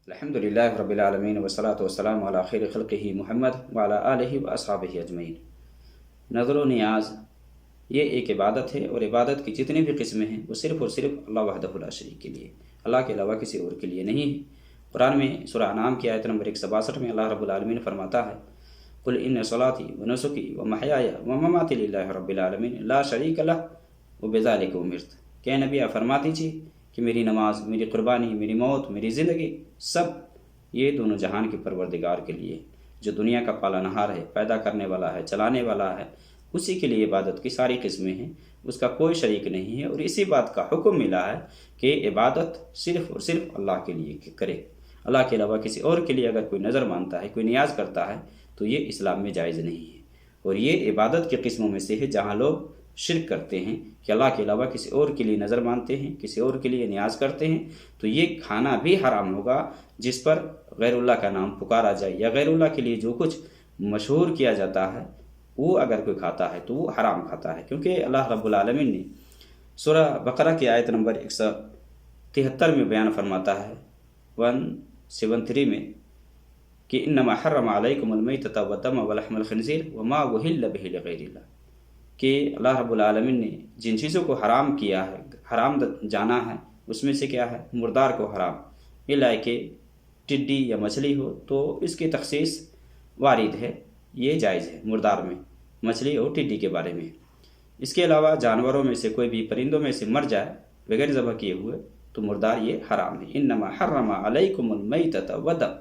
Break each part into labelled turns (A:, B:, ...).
A: الحمدللہ رب العالمین والصلاة والسلام علی خیر خلقہ محمد وعلی آلہ واصحابہ اجمعین۔ نظر و نیاز یہ ایک عبادت ہے، اور عبادت کی جتنی بھی قسمیں ہیں وہ صرف اور صرف اللہ وحدہ لا شریک کے لیے، اللہ کے علاوہ کسی اور کے لیے نہیں ہے۔ قرآن میں سورہ انعام کی آیت نمبر 162 میں اللہ رب العالمین فرماتا ہے قل ان صلاتی ونسکی ومحیای ومماتی للہ رب العالمین لا شریک لہ وبذالک امرت۔ کہ نبی آپ فرما دیجیے کہ میری نماز، میری قربانی، میری موت، میری زندگی سب یہ دونوں جہان کے پروردگار کے لیے، جو دنیا کا پالنہار ہے، پیدا کرنے والا ہے، چلانے والا ہے، اسی کے لیے عبادت کی ساری قسمیں ہیں، اس کا کوئی شریک نہیں ہے۔ اور اسی بات کا حکم ملا ہے کہ عبادت صرف اور صرف اللہ کے لیے کرے۔ اللہ کے علاوہ کسی اور کے لیے اگر کوئی نظر مانتا ہے، کوئی نیاز کرتا ہے، تو یہ اسلام میں جائز نہیں ہے۔ اور یہ عبادت کی قسموں میں سے ہے جہاں لوگ شرک کرتے ہیں کہ اللہ کے علاوہ کسی اور کے لیے نظر مانتے ہیں، کسی اور کے لیے نیاز کرتے ہیں، تو یہ کھانا بھی حرام ہوگا جس پر غیر اللہ کا نام پکارا جائے، یا غیر اللہ کے لیے جو کچھ مشہور کیا جاتا ہے وہ اگر کوئی کھاتا ہے تو وہ حرام کھاتا ہے۔ کیونکہ اللہ رب العالمین نے سورہ بقرہ کی آیت نمبر 173 میں بیان فرماتا ہے 173 میں کہ انما حرم علیکم المیتۃ والدم ولحم الخنزیر وما اہل بہ لغیر اللہ، کہ اللہ رب العالمین نے جن چیزوں کو حرام کیا ہے، حرام جانا ہے، اس میں سے کیا ہے؟ مردار کو حرام، اللہ کہ ٹڈی یا مچھلی ہو تو اس کی تخصیص وارد ہے، یہ جائز ہے مردار میں، مچھلی اور ٹڈی کے بارے میں۔ اس کے علاوہ جانوروں میں سے کوئی بھی پرندوں میں سے مر جائے بغیر ذبح کیے ہوئے تو مردار یہ حرام ہے۔ انما حرم علیکم المیتۃ والدم،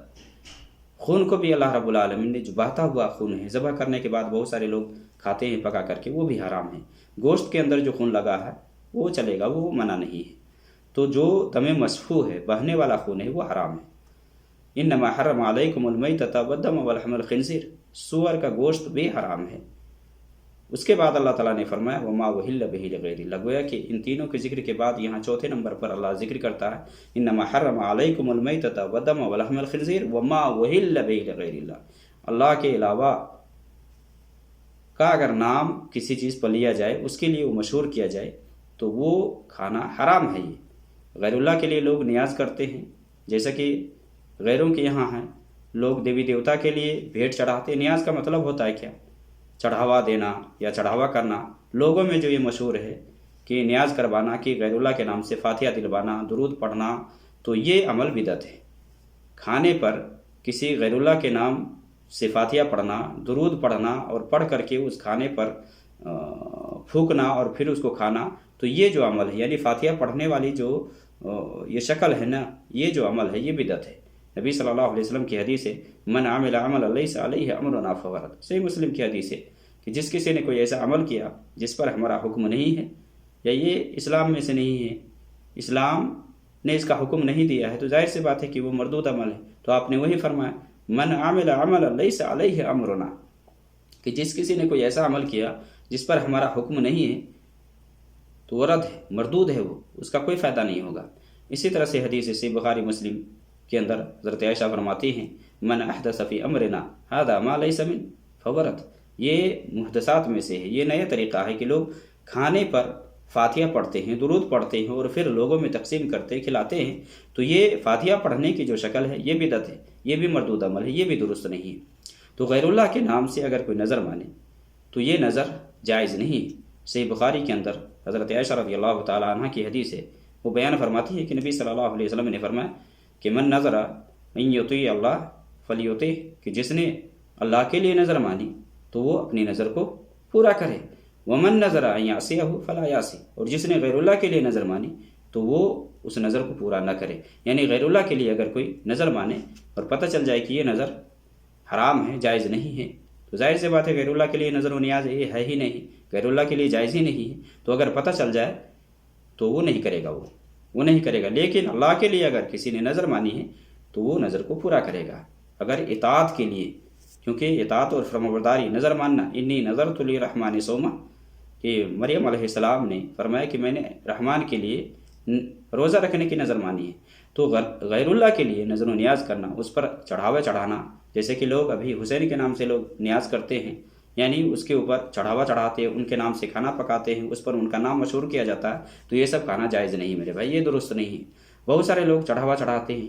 A: خون کو بھی اللہ رب العالمین نے، جو بہتا ہوا خون ہے، ذبح کرنے کے بعد بہت سارے لوگ کھاتے ہیں پکا کر کے، وہ بھی حرام ہے۔ گوشت کے اندر جو خون لگا ہے وہ چلے گا، وہ منع نہیں ہے۔ تو جو دم مسفوح ہے، بہنے والا خون ہے، وہ حرام ہے۔ انما حرم علیکم المیتۃ والدم ولحم الخنزیر، سور کا گوشت بھی حرام ہے۔ اس کے بعد اللہ تعالیٰ نے فرمایا وما اہل بہ لغیر اللہ، گویا کہ ان تینوں کے ذکر کے بعد یہاں چوتھے نمبر پر اللہ ذکر کرتا ہے انما حرم علیکم المیتۃ والدم ولحم الخنزیر وما اہل بہ لغیر اللہ۔ اللہ کے علاوہ کا اگر نام کسی چیز پر لیا جائے، اس کے لیے وہ مشہور کیا جائے، تو وہ کھانا حرام ہے۔ یہ غیر اللہ کے لیے لوگ نیاز کرتے ہیں، جیسا کہ غیروں کے یہاں ہیں، لوگ دیوی دیوتا کے لیے بھیٹ چڑھاتے ہیں۔ نیاز کا مطلب ہوتا ہے کیا؟ چڑھاوا دینا یا چڑھاوا کرنا۔ لوگوں میں جو یہ مشہور ہے کہ نیاز کروانا، کہ غیر اللہ کے نام سے فاتحہ دلوانا، درود پڑھنا، تو یہ عمل بدعت ہے۔ کھانے پر کسی غیر اللہ کے نام سے فاتحہ پڑھنا، درود پڑھنا، اور پڑھ کر کے اس کھانے پر پھونکنا اور پھر اس کو کھانا، تو یہ جو عمل ہے، یعنی فاتحہ پڑھنے والی جو یہ شکل ہے نا، یہ جو عمل ہے یہ بدعت ہے۔ نبی صلی اللہ علیہ وسلم کی حدیث ہے من عمل عملا لیس علیہ امرنا فہو رد، صحیح مسلم کی حدیث ہے کہ جس کسی نے کوئی ایسا عمل کیا جس پر ہمارا حکم نہیں ہے، یا یہ اسلام میں سے نہیں ہے، اسلام نے اس کا حکم نہیں دیا ہے، تو ظاہر سی بات ہے کہ وہ مردود عمل ہے۔ تو آپ نے وہی فرمایا من عمل عملا لیس علیہ امرنا، کہ جس کسی نے کوئی ایسا عمل کیا جس پر ہمارا حکم نہیں ہے تو وہ رد ہے، مردود ہے، وہ اس کا کوئی فائدہ نہیں ہوگا۔ اسی طرح سے حدیث سے بخاری مسلم کے اندر حضرت عائشہ فرماتی ہیں من احدث فی امرنا ھذا ما لیس من فہو رد، یہ محدثات میں سے ہے، یہ نیا طریقہ ہے کہ لوگ کھانے پر فاتحہ پڑھتے ہیں، درود پڑھتے ہیں، اور پھر لوگوں میں تقسیم کرتے کھلاتے ہیں، تو یہ فاتحہ پڑھنے کی جو شکل ہے یہ بدعت ہے، یہ بھی مردود عمل ہے، یہ بھی درست نہیں ہے۔ تو غیر اللہ کے نام سے اگر کوئی نظر مانے تو یہ نظر جائز نہیں۔ صحیح بخاری کے اندر حضرت عائشہ رضی اللہ تعالی عنہ کی حدیث ہے، وہ بیان فرماتی ہے کہ نبی صلی اللہ علیہ وسلم نے فرمایا کہ من نظر ان یطیع اللہ فلیطع، کہ جس نے اللہ کے لیے نظر مانی تو وہ اپنی نظر کو پورا کرے، ومن نظر ان یعصیہ فلا یعصی، اور جس نے غیر اللہ کے لیے نظر مانی تو وہ اس نظر کو پورا نہ کرے۔ یعنی غیر اللہ کے لیے اگر کوئی نظر مانے اور پتہ چل جائے کہ یہ نظر حرام ہے، جائز نہیں ہے، تو ظاہر سی بات ہے غیر اللہ کے لیے نظر و نیاز یہ ہے ہی نہیں، غیر اللہ کے لیے جائز ہی نہیں ہے، تو اگر پتہ چل جائے تو وہ نہیں کرے گا، وہ نہیں کرے گا۔ لیکن اللہ کے لیے اگر کسی نے نظر مانی ہے تو وہ نظر کو پورا کرے گا۔ اگر اطاعت کے لیے، کیونکہ اطاعت اور فرمانبرداری، نظر ماننا، انی نظرت للرحمن صوما، کہ مریم علیہ السلام نے فرمایا کہ میں نے رحمان کے لیے روزہ رکھنے کی نظر مانی ہے، تو غیر اللہ کے لیے نظر و نیاز کرنا، اس پر چڑھاوا چڑھانا، جیسے کہ لوگ ابھی حسین کے نام سے لوگ نیاز کرتے ہیں، یعنی اس کے اوپر چڑھاوا چڑھاتے ہیں، ان کے نام سے کھانا پکاتے ہیں، اس پر ان کا نام مشہور کیا جاتا ہے، تو یہ سب کھانا جائز نہیں میرے بھائی، یہ درست نہیں ہے۔ بہت سارے لوگ چڑھاوا چڑھاتے ہیں،